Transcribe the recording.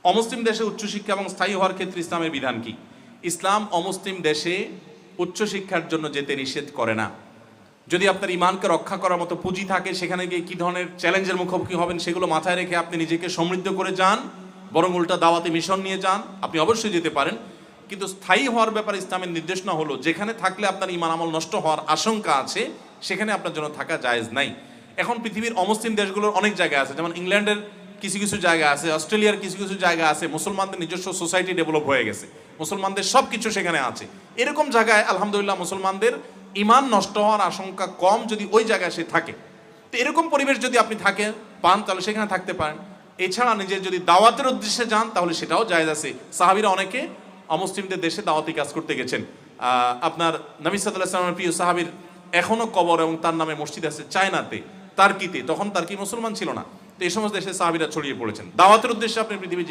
অমুসলিম দেশে উচ্চশিক্ষা এবং স্থায়ী হওয়ার ক্ষেত্রে ইসলামের বিধান কি? ইসলাম অমুসলিম দেশে উচ্চশিক্ষার জন্য যেতে নিষেধ করে না। যদি আপনার ইমানকে রক্ষা করার মতো পুঁজি থাকে, সেখানে গিয়ে কী ধরনের চ্যালেঞ্জের মুখোমুখি হবেন সেগুলো মাথায় রেখে আপনি নিজেকে সমৃদ্ধ করে যান, বরং উল্টা দাওয়াতি মিশন নিয়ে যান, আপনি অবশ্যই যেতে পারেন। কিন্তু স্থায়ী হওয়ার ব্যাপারে ইসলামের নির্দেশনা হলো, যেখানে থাকলে আপনার ইমান আমল নষ্ট হওয়ার আশঙ্কা আছে সেখানে আপনার জন্য থাকা জায়েজ নাই। এখন পৃথিবীর অমুসলিম দেশগুলোর অনেক জায়গা আছে, যেমন ইংল্যান্ডের কিছু কিছু জায়গা আছে, অস্ট্রেলিয়ার কিছু কিছু জায়গা আছে, মুসলমানদের নিজস্ব সোসাইটি ডেভেলপ হয়ে গেছে, মুসলমানদের সব কিছু সেখানে আছে। এরকম জায়গায় আলহামদুলিল্লাহ মুসলমানদের ইমান নষ্ট হওয়ার আশঙ্কা কম, যদি ওই জায়গায় সে থাকে। তো এরকম পরিবেশ যদি আপনি পান তাহলে সেখানে থাকতে পারেন। এছাড়া নিজের যদি দাওয়াতের উদ্দেশ্যে যান তাহলে সেটাও জায়েজ আছে। সাহাবীরা অনেকে অমুসলিমদের দেশে দাওয়াতি কাজ করতে গেছেন। আপনার নবী সাল্লাল্লাহু আলাইহি ওয়াসাল্লামের প্রিয় সাহাবীর এখনো কবর এবং তার নামে মসজিদ আছে চায়নাতে, তার্কিতে, তখন তার্কি মুসলমান ছিল না। তো এই সমস্ত দেশে সাহাবীরা ছড়িয়ে পড়েছেন। দাওয়াতের উদ্দেশ্যে আপনি পৃথিবী